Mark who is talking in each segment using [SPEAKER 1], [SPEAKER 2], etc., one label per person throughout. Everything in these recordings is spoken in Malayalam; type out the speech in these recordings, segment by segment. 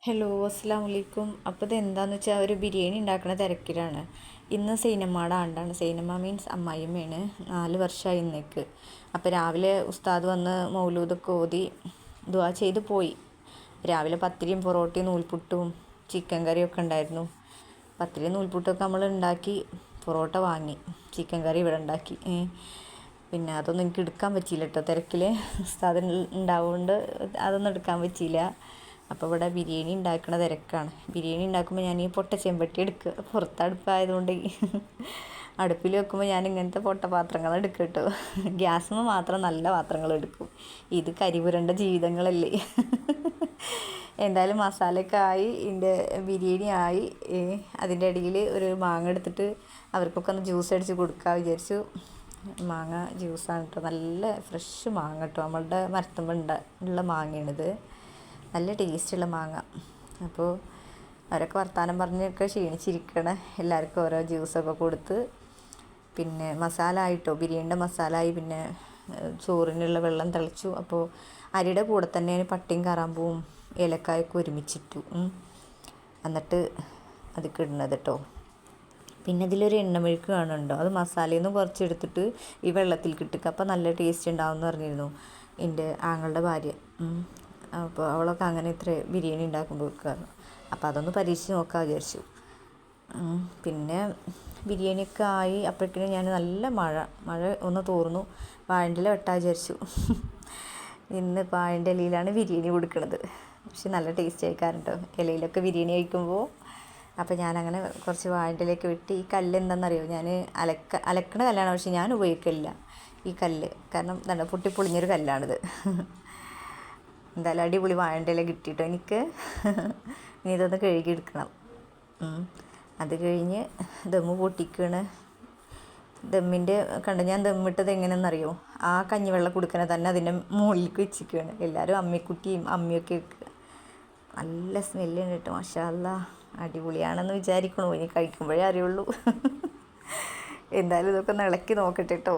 [SPEAKER 1] ഹലോ അസ്സാം വലൈക്കും. അപ്പോൾ ഇത് എന്താണെന്ന് വെച്ചാൽ ഒരു ബിരിയാണി ഉണ്ടാക്കുന്ന തിരക്കിലാണ്. ഇന്ന് സൈനമ്മയുടെ ആണ്ടാണ്. സൈനമ്മ മീൻസ് അമ്മായിയമ്മയാണ്. 4 വർഷമായി ഇന്നേക്ക്. അപ്പോൾ രാവിലെ ഉസ്താദ് വന്ന് മൗലൂദൊക്കെ ഓതി ദുആ ചെയ്ത് പോയി. രാവിലെ പത്തിരിയും പൊറോട്ടയും നൂൽപുട്ടും ചിക്കൻ കറിയൊക്കെ ഉണ്ടായിരുന്നു. പത്തിരിയും നൂൽപുട്ടൊക്കെ നമ്മൾ ഉണ്ടാക്കി, പൊറോട്ട വാങ്ങി, ചിക്കൻ കറി ഇവിടെ ഉണ്ടാക്കി. പിന്നെ അതൊന്നും എനിക്ക് എടുക്കാൻ പറ്റിയില്ല കേട്ടോ, തിരക്കിൽ ഉസ്താദ് ഉണ്ടാവുകൊണ്ട് അതൊന്നും എടുക്കാൻ പറ്റിയില്ല. അപ്പോൾ ഇവിടെ ബിരിയാണി ഉണ്ടാക്കുന്ന തിരക്കാണ്. ബിരിയാണി ഉണ്ടാക്കുമ്പോൾ ഞാൻ ഈ പൊട്ട ചെമ്പട്ടി എടുക്കുക. പുറത്തടുപ്പായതുകൊണ്ട് അടുപ്പിൽ വെക്കുമ്പോൾ ഞാൻ ഇങ്ങനത്തെ പൊട്ട പാത്രങ്ങൾ എടുക്കും കേട്ടോ. ഗ്യാസുമ്മ മാത്രം നല്ല പാത്രങ്ങൾ എടുക്കും. ഇത് കരിപുരണ്ട ജീവിതങ്ങളല്ലേ. എന്തായാലും മസാലയൊക്കെ ആയി, ഇതിൻ്റെ ബിരിയാണി ആയി. അതിൻ്റെ ഇടയിൽ ഒരു മാങ്ങ എടുത്തിട്ട് അവർക്കൊക്കെ ഒന്ന് ജ്യൂസ് അടിച്ച് കൊടുക്കാൻ വിചാരിച്ചു. മാങ്ങ ജ്യൂസാണ് കേട്ടോ, നല്ല ഫ്രഷ് മാങ്ങ കേട്ടോ, നമ്മളുടെ മരത്തുമ്പോൾ ഉള്ള മാങ്ങയാണിത്. നല്ല ടേസ്റ്റുള്ള മാങ്ങ. അപ്പോൾ അവരൊക്കെ വർത്തമാനം പറഞ്ഞൊക്കെ ക്ഷീണിച്ചിരിക്കണം. എല്ലാവർക്കും ഓരോ ജ്യൂസൊക്കെ കൊടുത്ത്, പിന്നെ മസാല ആയിട്ടോ, ബിരിയാണിയുടെ മസാല ആയി. പിന്നെ ചോറിനുള്ള വെള്ളം തിളച്ചു. അപ്പോൾ അരിയുടെ കൂടെ തന്നെ പട്ടയും കറാമ്പൂവും ഏലക്കായൊക്കെ ഒരുമിച്ചിട്ടു. എന്നിട്ട് അത് കിടുന്നത് കേട്ടോ. പിന്നെ ഇതിലൊരു എണ്ണമെഴുക്ക് കാണുന്നുണ്ടോ, അത് മസാലയിൽ നിന്ന് കുറച്ചെടുത്തിട്ട് ഈ വെള്ളത്തിൽ കിട്ടുക. അപ്പോൾ നല്ല ടേസ്റ്റ് ഉണ്ടാവും എന്ന് പറഞ്ഞിരുന്നു എൻ്റെ ആങ്ങളുടെ ഭാര്യ. അപ്പോൾ അവളൊക്കെ അങ്ങനെ ഇത്ര ബിരിയാണി ഉണ്ടാക്കുമ്പോൾ വെക്കാറ്. അപ്പോൾ അതൊന്ന് പരീക്ഷിച്ച് നോക്കാൻ വിചാരിച്ചു. പിന്നെ ബിരിയാണിയൊക്കെ ആയി. അപ്പോഴേക്കും ഞാൻ നല്ല മഴ ഒന്ന് തോർന്നു. വാഴൻ്റെ ഇല വെട്ടാൻ വിചാരിച്ചു. ഇന്ന് വാഴൻ്റെ ഇലയിലാണ് ബിരിയാണി കൊടുക്കുന്നത്. പക്ഷെ നല്ല ടേസ്റ്റ് ആയിക്കാറുണ്ട് കേട്ടോ ഇലയിലൊക്കെ ബിരിയാണി കഴിക്കുമ്പോൾ. അപ്പോൾ ഞാനങ്ങനെ കുറച്ച് വാഴൻ്റെ ഇലയൊക്കെ വെട്ടി. ഈ കല്ല് എന്താണെന്നറിയോ, ഞാൻ അലക്കണ കല്ലാണ്, പക്ഷെ ഞാൻ ഉപയോഗിക്കില്ല ഈ കല്ല്. കാരണം എന്താണ്, പൊട്ടിപ്പൊളിഞ്ഞൊരു കല്ലാണിത്. എന്തായാലും അടിപൊളി വാഴൻ്റെ ഇല കിട്ടിയിട്ടോ എനിക്ക്. ഇനി ഇതൊന്ന് കഴുകിയെടുക്കണം. അത് കഴിഞ്ഞ് ദമ്മ് പൊട്ടിക്കുകയാണ്. ദമ്മിൻ്റെ ഞാൻ ദമ്മിട്ടത് എങ്ങനെയെന്നറിയോ, ആ കഞ്ഞിവെള്ളം കൊടുക്കണ തന്നെ അതിൻ്റെ മുകളിലേക്ക് വെച്ചിരിക്കുകയാണ്. എല്ലാവരും അമ്മിക്കുട്ടിയും അമ്മിയൊക്കെ വെക്കുക. നല്ല സ്മെല്ലുണ്ട് കേട്ടോ, മാഷാ അല്ലാ. അടിപൊളിയാണെന്ന് വിചാരിക്കണോ, ഇനി കഴിക്കുമ്പോഴേ അറിയുള്ളൂ. എന്തായാലും ഇതൊക്കെ ഒന്ന് ഇളക്കി നോക്കട്ടെ കേട്ടോ.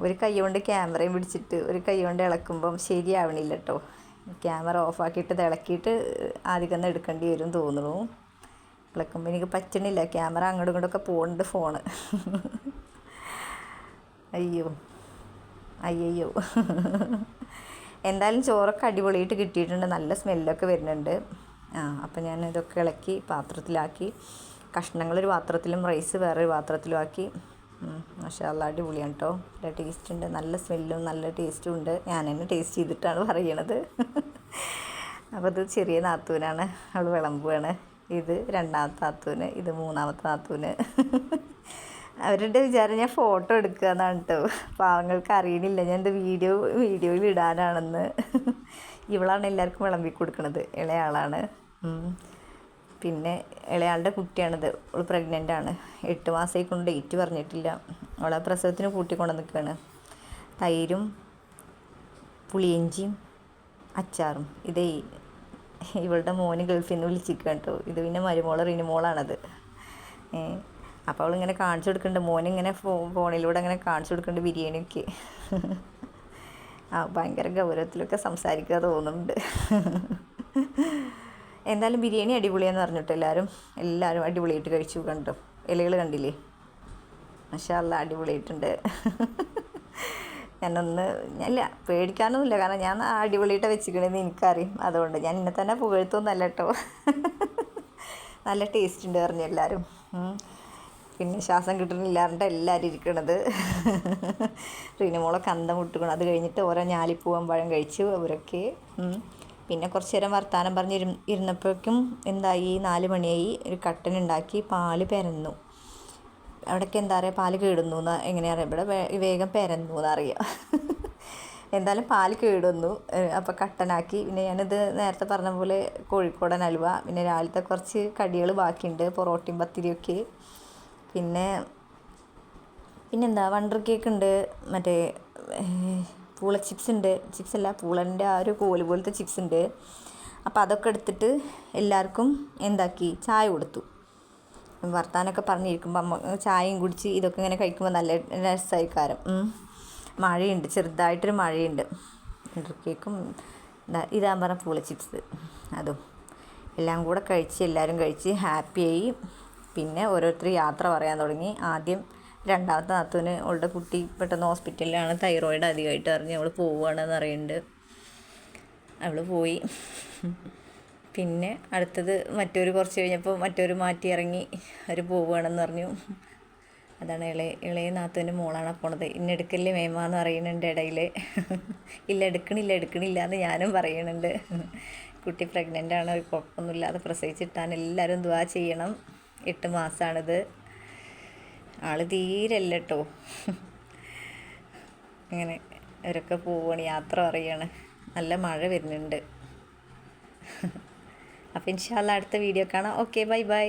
[SPEAKER 1] ഒരു കൈ കൊണ്ട് ക്യാമറയും പിടിച്ചിട്ട് ഒരു കൈ കൊണ്ട് ഇളക്കുമ്പം ശരിയാവണില്ല കേട്ടോ. ക്യാമറ ഓഫാക്കിയിട്ട് ഇളക്കിയിട്ട് ആദ്യം തന്നെ എടുക്കേണ്ടി വരും തോന്നുന്നു. ഇളക്കുമ്പോൾ എനിക്ക് പറ്റണില്ല, ക്യാമറ അങ്ങോട്ടും ഇങ്ങോട്ടൊക്കെ പോകുന്നുണ്ട് ഫോണ്. അയ്യോ. എന്തായാലും ചോറൊക്കെ അടിപൊളിയായിട്ട് കിട്ടിയിട്ടുണ്ട്, നല്ല സ്മെല്ലൊക്കെ വരുന്നുണ്ട്. അപ്പം ഞാൻ ഇതൊക്കെ ഇളക്കി പാത്രത്തിലാക്കി. കഷ്ണങ്ങളൊരു പാത്രത്തിലും റൈസ് വേറൊരു പാത്രത്തിലും ആക്കി. മാഷാ അല്ലാ, അടിപൊളിയാണ് കേട്ടോ. നല്ല ടേസ്റ്റ് ഉണ്ട്, നല്ല സ്മെല്ലും നല്ല ടേസ്റ്റും ഉണ്ട്. ഞാൻ തന്നെ ടേസ്റ്റ് ചെയ്തിട്ടാണ് പറയണത്. അപ്പോൾ ഇത് ചെറിയ നാത്തൂനാണ്, അവൾ വിളമ്പുകയാണ്. ഇത് രണ്ടാമത്തെ നാത്തൂന്, ഇത് മൂന്നാമത്തെ നാത്തൂന്. അവരുടെ വിചാരം ഞാൻ ഫോട്ടോ എടുക്കുക എന്നാണ് കേട്ടോ. പാവങ്ങൾക്ക് അറിയണില്ല ഞാൻ ഇത് വീഡിയോയിൽ ഇടാനാണെന്ന്. ഇവളാണ് എല്ലാവർക്കും വിളമ്പി കൊടുക്കുന്നത്, ഇളയാളാണ്. പിന്നെ ഇളയാളുടെ കുട്ടിയാണിത്, അവൾ പ്രഗ്നൻ്റാണ്. 8 മാസമായി കൊണ്ട് ഡേറ്റ് പറഞ്ഞിട്ടില്ല. അവളെ പ്രസവത്തിന് കൂട്ടിക്കൊണ്ട് നിൽക്കുകയാണ്. തൈരും പുളിയിഞ്ചിയും അച്ചാറും. ഇതേ ഇവളുടെ മോന് ഗൾഫിൽ നിന്ന് വിളിച്ചിരിക്കുകയാണ് കേട്ടോ. ഇത് പിന്നെ മരുമോള് റിനിമോളാണത്. അപ്പോൾ അവളിങ്ങനെ കാണിച്ചു കൊടുക്കുന്നുണ്ട്, മോനിങ്ങനെ ഫോണിലൂടെ അങ്ങനെ കാണിച്ചു കൊടുക്കുന്നുണ്ട് ബിരിയാണിയൊക്കെ. ഭയങ്കര ഗൗരവത്തിലൊക്കെ സംസാരിക്കുക തോന്നുന്നുണ്ട്. എന്തായാലും ബിരിയാണി അടിപൊളിയാന്ന് പറഞ്ഞിട്ട് എല്ലാവരും അടിപൊളിയായിട്ട് കഴിച്ചു. കണ്ടോ, ഇലകൾ കണ്ടില്ലേ, മാഷാ അല്ലാ അടിപൊളിയായിട്ടുണ്ട്. ഇല്ല പേടിക്കാനൊന്നുമില്ല, കാരണം ഞാൻ അടിപൊളിയായിട്ട് വെച്ചിരിക്കണമെന്ന് എനിക്കറിയും. അതുകൊണ്ട് ഞാൻ എന്നെ തന്നെ പുകഴ്ത്തൊന്നുമല്ല കേട്ടോ. നല്ല ടേസ്റ്റ് ഉണ്ട് പറഞ്ഞു എല്ലാവരും. പിന്നെ ശ്വാസം കിട്ടുന്നില്ലാണ്ട് എല്ലാവരും ഇരിക്കണത്. റീനമോളൊക്കെ അന്തം വിട്ടുക്കണം. അത് കഴിഞ്ഞിട്ട് ഓരോ ഞാലിപ്പൂവൻ പഴം കഴിച്ചു അവരൊക്കെ. പിന്നെ കുറച്ച് നേരം വർത്താനം പറഞ്ഞ് ഇരുന്നപ്പോഴേക്കും എന്തായി, 4 മണിയായി. ഒരു കട്ടനുണ്ടാക്കി, പാല് പെരന്നു. അവിടേക്ക് എന്താ പറയുക, പാല് കേടുന്നു എന്ന് എങ്ങനെയാ അറിയാം, ഇവിടെ വേഗം പെരന്നു എന്നറിയാം. എന്തായാലും പാല് കേടുവന്നു. അപ്പോൾ കട്ടനാക്കി. പിന്നെ ഞാനിത് നേരത്തെ പറഞ്ഞ പോലെ കോഴിക്കോടൻ ഹലുവ, പിന്നെ രാവിലത്തെ കുറച്ച് കടികൾ ബാക്കിയുണ്ട്, പൊറോട്ടയും പത്തിരിയൊക്കെ. പിന്നെന്താ വണ്ടർ കേക്ക് ഉണ്ട്, മറ്റേ പൂള ചിപ്സ് ഉണ്ട്, ചിപ്സല്ല പൂളൻ്റെ ആ ഒരു കോല് പോലത്തെ ചിപ്സ് ഉണ്ട്. അപ്പോൾ അതൊക്കെ എടുത്തിട്ട് എല്ലാവർക്കും എന്താക്കി, ചായ കൊടുത്തു. വർത്താനമൊക്കെ പറഞ്ഞിരിക്കുമ്പോൾ ചായയും കുടിച്ച് ഇതൊക്കെ ഇങ്ങനെ കഴിക്കുമ്പോൾ നല്ല രസമായിക്കാരം. മഴയുണ്ട്, ചെറുതായിട്ടൊരു മഴയുണ്ട്. വണ്ടർ കേക്കും ഇതാൻ പറഞ്ഞ പൂള ചിപ്സ് അതും എല്ലാം കൂടെ കഴിച്ച് എല്ലാവരും കഴിച്ച് ഹാപ്പിയായി. പിന്നെ ഓരോരുത്തർ യാത്ര പറയാൻ തുടങ്ങി. ആദ്യം രണ്ടാമത്തെ നാത്തൂന് അവളുടെ കുട്ടി പെട്ടെന്ന് ഹോസ്പിറ്റലിലാണ്, തൈറോയിഡ് അധികമായിട്ട് അറിഞ്ഞ് അവൾ പോവുകയാണെന്ന് അറിയുന്നുണ്ട്. അവൾ പോയി. പിന്നെ അടുത്തത് മറ്റൊരു കുറച്ച് കഴിഞ്ഞപ്പോൾ മറ്റൊരു മാറ്റി ഇറങ്ങി അവർ പോവുകയാണെന്ന് പറഞ്ഞു. അതാണ് ഇളയ നാത്തൂൻ്റെ മോളാണ് പോണത്. ഇന്നെടുക്കല്ലേ മേമാന്ന് പറയുന്നുണ്ട് ഇടയിൽ. ഇല്ല എടുക്കണില്ല എന്ന് ഞാനും പറയുന്നുണ്ട്. കുട്ടി പ്രഗ്നൻ്റാണ്, കുഴപ്പമൊന്നുമില്ലാതെ പ്രസവിച്ചിട്ടാൻ എല്ലാവരും ദുആ ചെയ്യണം. 8 മാസമാണിത്. ആൾ തീരല്ല കേട്ടോ. അങ്ങനെ അവരൊക്കെ പോവുകയാണ്, യാത്ര പറയുകയാണ്. നല്ല മഴ വരുന്നുണ്ട്. അപ്പോൾ ഇൻഷാ അല്ലാഹ് അടുത്ത വീഡിയോ കാണാം. Okay, by.